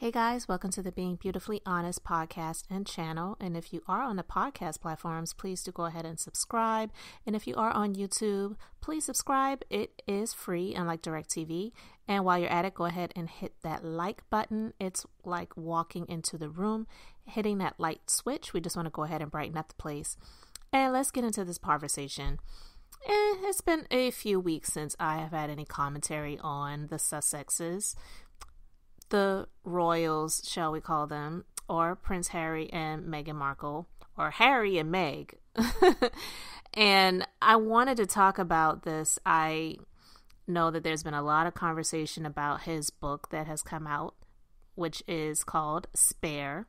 Hey guys, welcome to the Being Beautifully Honest podcast and channel. And if you are on the podcast platforms, please do go ahead and subscribe. And if you are on YouTube, please subscribe. It is free, unlike DirecTV. And while you're at it, go ahead and hit that like button. It's like walking into the room, hitting that light switch. We just want to go ahead and brighten up the place. And let's get into this conversation. It's been a few weeks since I have had any commentary on the Sussexes, the royals, shall we call them, or Prince Harry and Meghan Markle, or Harry and Meg. And I wanted to talk about this. I know that there's been a lot of conversation about his book that has come out, which is called Spare.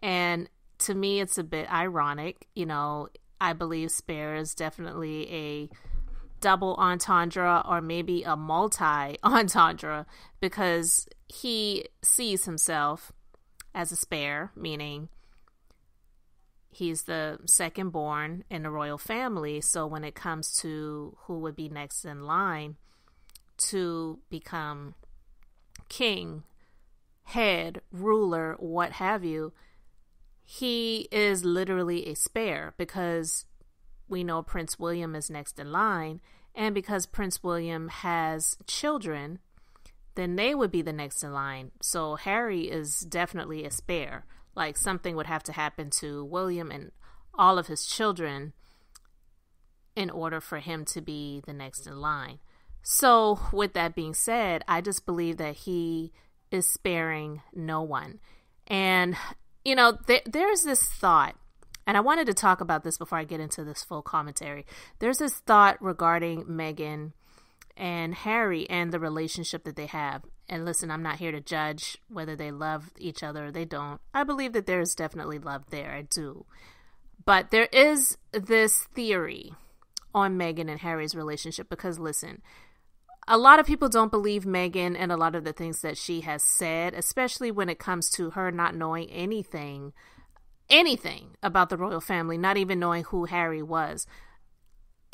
And to me, it's a bit ironic. You know, I believe Spare is definitely a double entendre or maybe a multi-entendre, because he sees himself as a spare, meaning he's the second born in the royal family. So when it comes to who would be next in line to become king, head, ruler, what have you, he is literally a spare, because we know Prince William is next in line, and because Prince William has children, then they would be the next in line. So Harry is definitely a spare. Like, something would have to happen to William and all of his children in order for him to be the next in line. So with that being said, I just believe that he is sparing no one. And, you know, there's this thought, and I wanted to talk about this before I get into this full commentary. There's this thought regarding Meghan and Harry and the relationship that they have. And listen, I'm not here to judge whether they love each other or they don't. I believe that there's definitely love there. I do. But there is this theory on Meghan and Harry's relationship, because listen, a lot of people don't believe Meghan and a lot of the things that she has said, especially when it comes to her not knowing anything about the royal family, not even knowing who Harry was.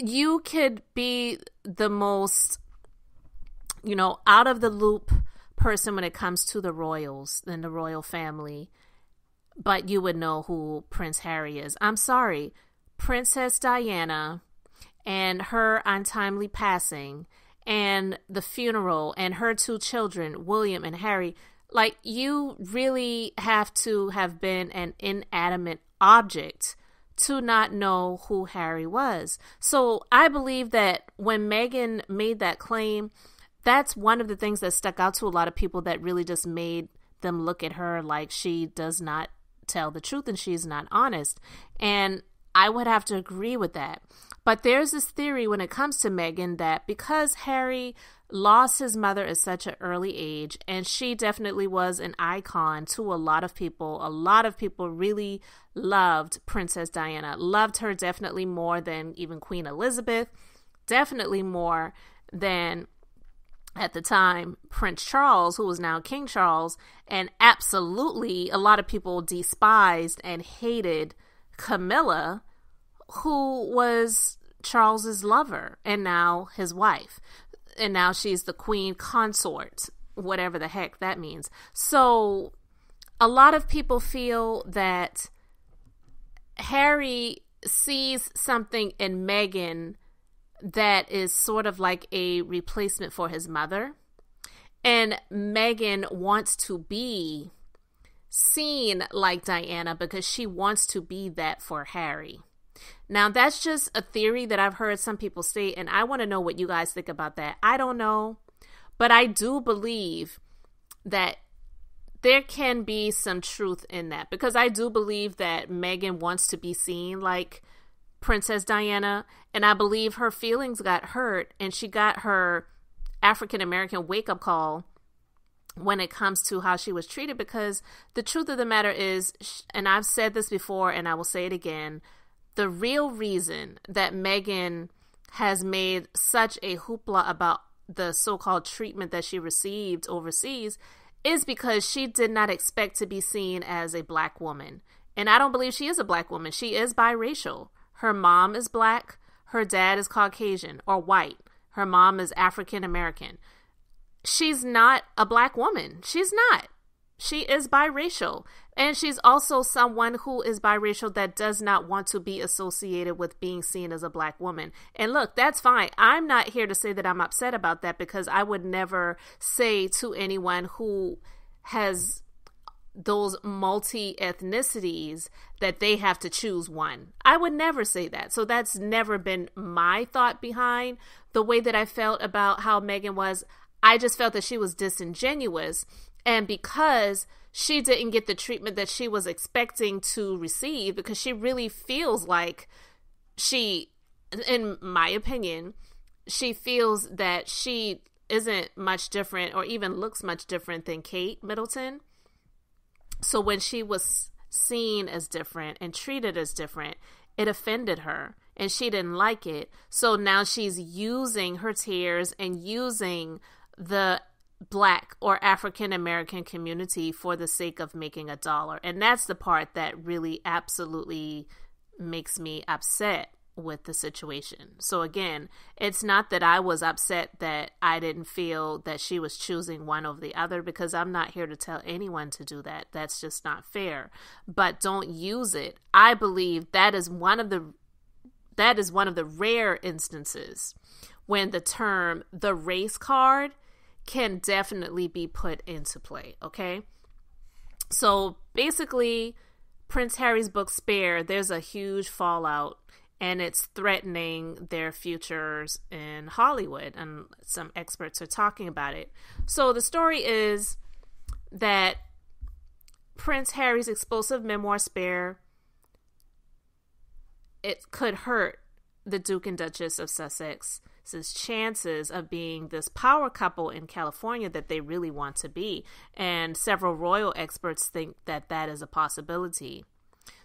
You could be the most, out of the loop person when it comes to the royals and the royal family, but you would know who Prince Harry is. I'm sorry, Princess Diana and her untimely passing and the funeral and her two children, William and Harry, like, you really have to have been an inanimate object to not know who Harry was. So I believe that when Meghan made that claim, that's one of the things that stuck out to a lot of people, that really just made them look at her like she does not tell the truth and she's not honest. And I would have to agree with that. But there's this theory when it comes to Meghan that because Harry lost his mother at such an early age, and she definitely was an icon to a lot of people really loved Princess Diana, loved her definitely more than even Queen Elizabeth, definitely more than, at the time, Prince Charles, who was now King Charles, and absolutely a lot of people despised and hated Camilla, who was Charles's lover and now his wife. And now she's the queen consort, whatever the heck that means. So a lot of people feel that Harry sees something in Meghan that is sort of like a replacement for his mother. And Meghan wants to be seen like Diana because she wants to be that for Harry. Now, that's just a theory that I've heard some people say, and I want to know what you guys think about that. I don't know, but I do believe that there can be some truth in that, because I do believe that Meghan wants to be seen like Princess Diana, and I believe her feelings got hurt, and she got her African-American wake-up call when it comes to how she was treated, because the truth of the matter is, and I've said this before and I will say it again, the real reason that Meghan has made such a hoopla about the so-called treatment that she received overseas is because she did not expect to be seen as a black woman. And I don't believe she is a black woman. She is biracial. Her mom is black. Her dad is Caucasian or white. Her mom is African American. She's not a black woman. She's not. she is biracial. And she's also someone who is biracial that does not want to be associated with being seen as a Black woman. And look, that's fine. I'm not here to say that I'm upset about that, because I would never say to anyone who has those multi-ethnicities that they have to choose one. I would never say that. So that's never been my thought behind the way that I felt about how Meghan was. I just felt that she was disingenuous. And because she didn't get the treatment that she was expecting to receive, because she really feels like she, in my opinion, she feels that she isn't much different or even looks much different than Kate Middleton. So when she was seen as different and treated as different, it offended her and she didn't like it. So now she's using her tears and using the Black or African American community for the sake of making a dollar. And that's the part that really absolutely makes me upset with the situation. So again, it's not that I was upset that I didn't feel that she was choosing one over the other, because I'm not here to tell anyone to do that. That's just not fair. But don't use it. I believe that is one of the rare instances when the term the race card can definitely be put into play, okay? So basically, Prince Harry's book Spare, there's a huge fallout, and it's threatening their futures in Hollywood, and some experts are talking about it. So the story is that Prince Harry's explosive memoir Spare, it could hurt the Duke and Duchess of Sussex's chances of being this power couple in California that they really want to be. And several royal experts think that that is a possibility.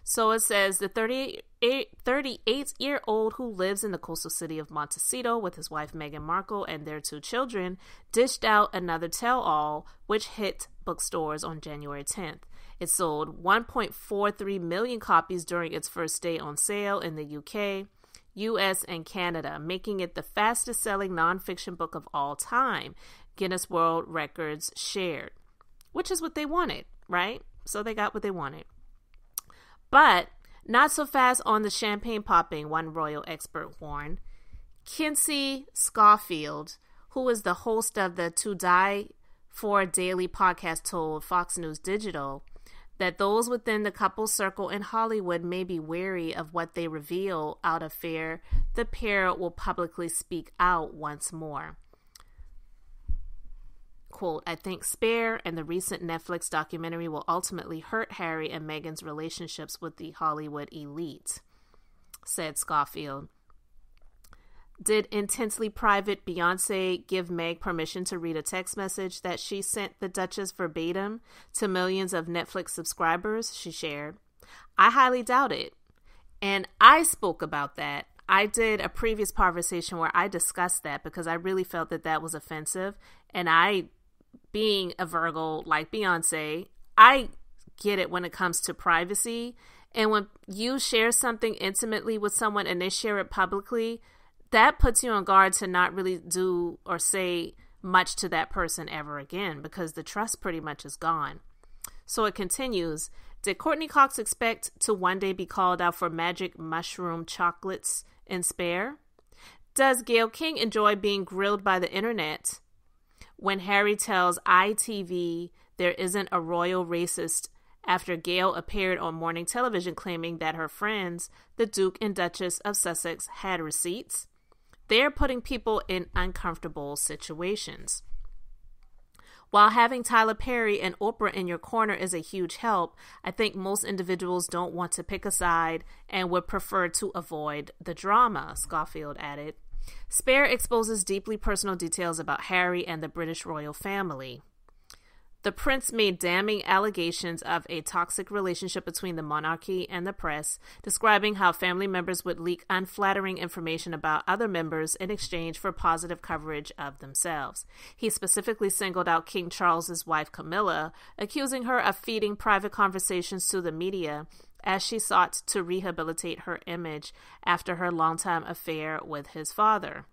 So it says the 38-year-old who lives in the coastal city of Montecito with his wife Meghan Markle and their 2 children dished out another tell-all, which hit bookstores on January 10th. It sold 1.43 million copies during its first day on sale in the UK, US, and Canada, making it the fastest-selling nonfiction book of all time, Guinness World Records shared, which is what they wanted, right? So they got what they wanted. But not so fast on the champagne popping, one royal expert warned. Kinsey Schofield, who is the host of the To Die For Daily podcast, told Fox News Digital that those within the couple circle in Hollywood may be wary of what they reveal out of fear the pair will publicly speak out once more. Quote, I think Spare and the recent Netflix documentary will ultimately hurt Harry and Meghan's relationships with the Hollywood elite, said Schofield. Did intensely private Beyonce give Meg permission to read a text message that she sent the Duchess verbatim to millions of Netflix subscribers? She shared. I highly doubt it. And I spoke about that. I did a previous conversation where I discussed that because I really felt that that was offensive. And I, being a Virgo like Beyonce, I get it when it comes to privacy. And when you share something intimately with someone and they share it publicly, that puts you on guard to not really do or say much to that person ever again, because the trust pretty much is gone. So it continues. Did Courtney Cox expect to one day be called out for magic mushroom chocolates in Spare? Does Gayle King enjoy being grilled by the internet? When Harry tells ITV there isn't a royal racist after Gayle appeared on morning television claiming that her friends, the Duke and Duchess of Sussex, had receipts. They're putting people in uncomfortable situations. While having Tyler Perry and Oprah in your corner is a huge help, I think most individuals don't want to pick a side and would prefer to avoid the drama, Schofield added. Spare exposes deeply personal details about Harry and the British royal family. The prince made damning allegations of a toxic relationship between the monarchy and the press, describing how family members would leak unflattering information about other members in exchange for positive coverage of themselves. He specifically singled out King Charles's wife Camilla, accusing her of feeding private conversations to the media as she sought to rehabilitate her image after her longtime affair with his father.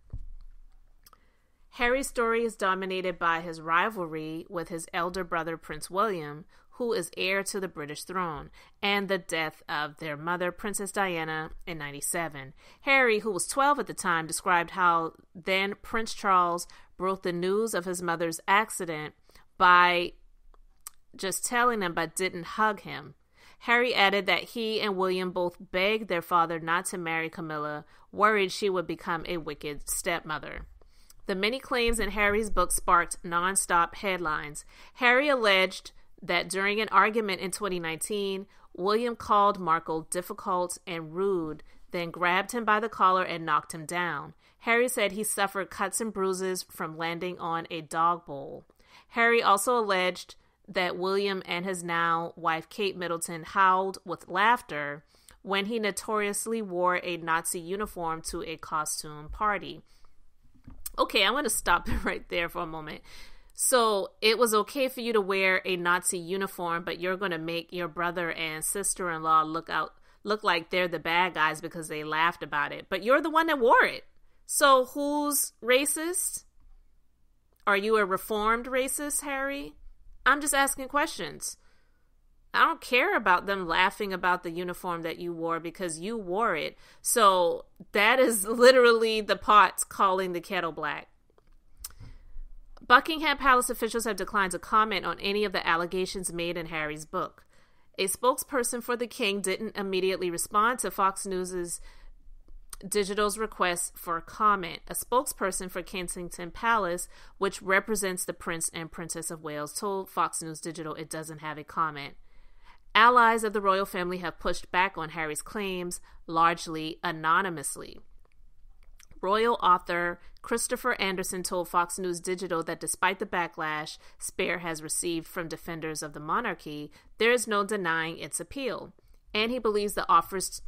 Harry's story is dominated by his rivalry with his elder brother, Prince William, who is heir to the British throne, and the death of their mother, Princess Diana, in 97. Harry, who was 12 at the time, described how then Prince Charles broke the news of his mother's accident by just telling him but didn't hug him. Harry added that he and William both begged their father not to marry Camilla, worried she would become a wicked stepmother. The many claims in Harry's book sparked nonstop headlines. Harry alleged that during an argument in 2019, William called Markle difficult and rude, then grabbed him by the collar and knocked him down. Harry said he suffered cuts and bruises from landing on a dog bowl. Harry also alleged that William and his now wife Kate Middleton howled with laughter when he notoriously wore a Nazi uniform to a costume party. Okay, I want to stop right there for a moment. So it was okay for you to wear a Nazi uniform, but you're going to make your brother and sister-in-law look like they're the bad guys because they laughed about it. But you're the one that wore it. So who's racist? Are you a reformed racist, Harry? I'm just asking questions. I don't care about them laughing about the uniform that you wore because you wore it. So that is literally the pot calling the kettle black. Buckingham Palace officials have declined to comment on any of the allegations made in Harry's book. A spokesperson for the king didn't immediately respond to Fox News' Digital's request for comment. A spokesperson for Kensington Palace, which represents the Prince and Princess of Wales, told Fox News Digital it doesn't have a comment. Allies of the royal family have pushed back on Harry's claims, largely anonymously. Royal author Christopher Anderson told Fox News Digital that despite the backlash Spare has received from defenders of the monarchy, there is no denying its appeal. And he believes the offers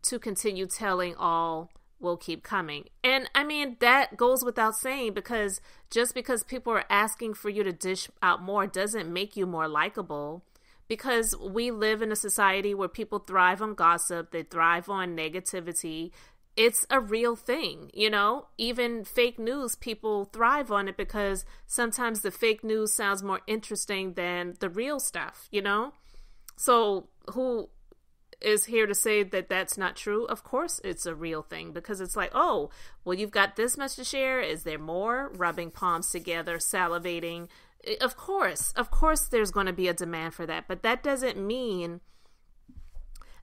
to continue telling all will keep coming. And I mean, that goes without saying, because just because people are asking for you to dish out more doesn't make you more likable. Because we live in a society where people thrive on gossip, they thrive on negativity. It's a real thing, you know? Even fake news, people thrive on it because sometimes the fake news sounds more interesting than the real stuff, you know? So who is here to say that that's not true? Of course it's a real thing, because it's like, oh, well, you've got this much to share. Is there more? Rubbing palms together, salivating. Of course there's going to be a demand for that, but that doesn't mean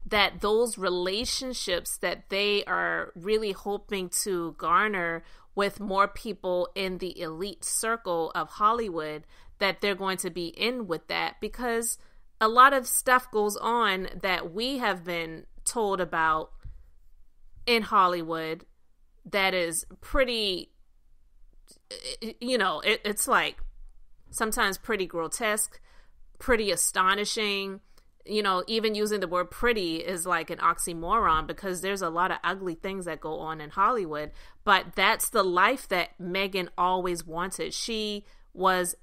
that those relationships that they are really hoping to garner with more people in the elite circle of Hollywood, that they're going to be in with that, because a lot of stuff goes on that we have been told about in Hollywood that is pretty, you know, it's like sometimes pretty grotesque, pretty astonishing. You know, even using the word pretty is like an oxymoron, because there's a lot of ugly things that go on in Hollywood. But that's the life that Meghan always wanted. She was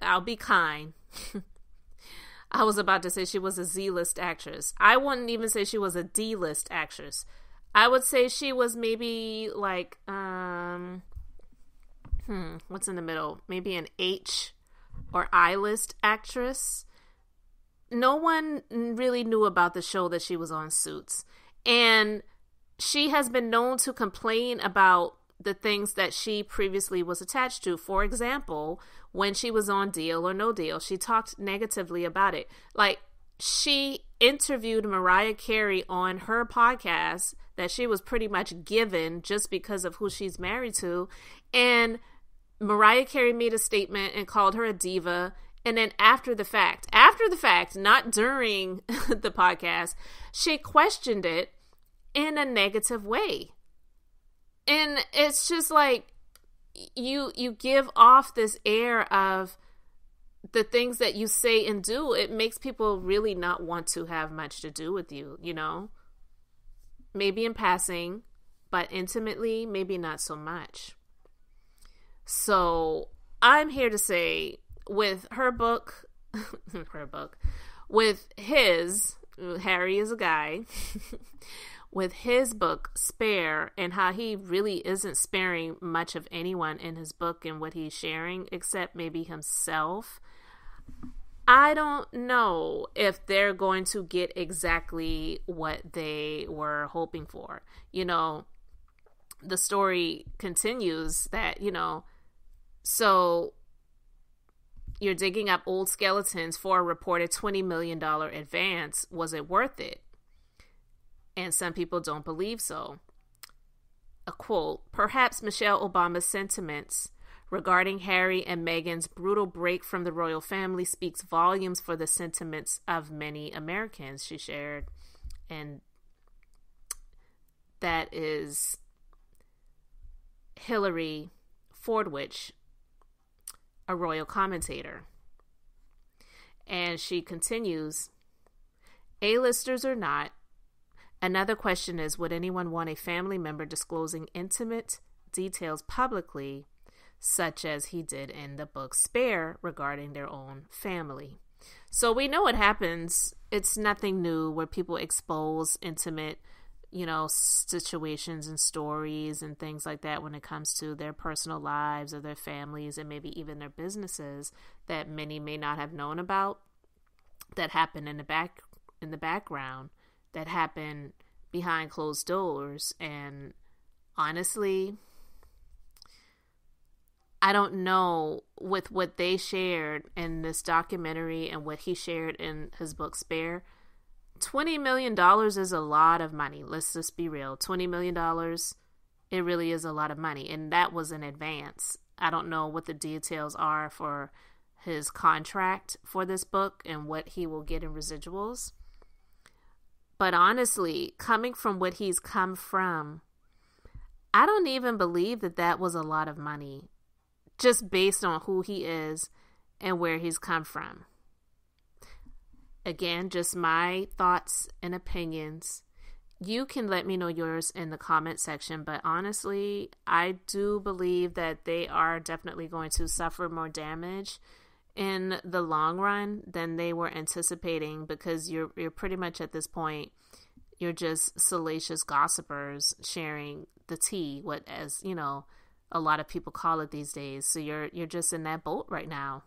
I'll be kind. I was about to say she was a Z-list actress. I wouldn't even say she was a D-list actress. I would say she was maybe like, what's in the middle? Maybe an H or I-list actress. No one really knew about the show that she was on, Suits. And she has been known to complain about the things that she previously was attached to. For example, when she was on Deal or No Deal, she talked negatively about it. Like, she interviewed Mariah Carey on her podcast that she was pretty much given just because of who she's married to. And Mariah Carey made a statement and called her a diva. And then after the fact, not during the podcast, she questioned it in a negative way. And it's just like, you give off this air of the things that you say and do. It makes people really not want to have much to do with you, you know? Maybe in passing, but intimately, maybe not so much. So I'm here to say, with her book, with his, Harry is a guy, with his book Spare, and how he really isn't sparing much of anyone in his book and what he's sharing, except maybe himself. I don't know if they're going to get exactly what they were hoping for. You know, the story continues that, you know, so you're digging up old skeletons for a reported $20 million advance. Was it worth it? And some people don't believe so. A quote, perhaps Michelle Obama's sentiments regarding Harry and Meghan's brutal break from the royal family speaks volumes for the sentiments of many Americans, she shared. And that is Hillary Fordwich, a royal commentator. And she continues, A-listers or not, another question is, would anyone want a family member disclosing intimate details publicly, such as he did in the book Spare regarding their own family? So we know what happens. It's nothing new where people expose intimate, you know, situations and stories and things like that when it comes to their personal lives or their families and maybe even their businesses that many may not have known about, that happen in the background, that happen behind closed doors. And honestly, I don't know, with what they shared in this documentary and what he shared in his book Spare, $20 million is a lot of money. Let's just be real. $20 million, it really is a lot of money. And that was in advance. I don't know what the details are for his contract for this book and what he will get in residuals. But honestly, coming from what he's come from, I don't even believe that that was a lot of money, just based on who he is and where he's come from. Again, just my thoughts and opinions. You can let me know yours in the comment section, but honestly, I do believe that they are definitely going to suffer more damage in the long run than they were anticipating, because you're pretty much at this point, you're just salacious gossipers sharing the tea, what, as you know, a lot of people call it these days. So you're just in that boat right now.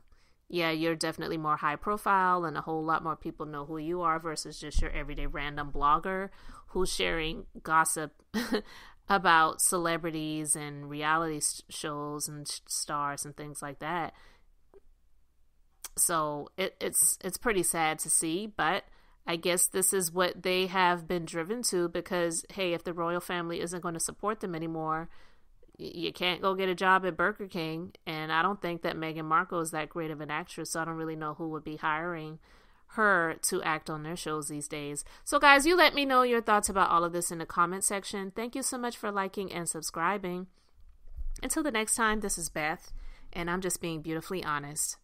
Yeah, you're definitely more high profile and a whole lot more people know who you are versus just your everyday random blogger who's sharing gossip about celebrities and reality shows and stars and things like that. So it's pretty sad to see, but I guess this is what they have been driven to, because, hey, if the royal family isn't going to support them anymore, you can't go get a job at Burger King. And I don't think that Meghan Markle is that great of an actress, so I don't really know who would be hiring her to act on their shows these days. So guys, you let me know your thoughts about all of this in the comment section. Thank you so much for liking and subscribing. Until the next time, this is Beth, and I'm just being beautifully honest.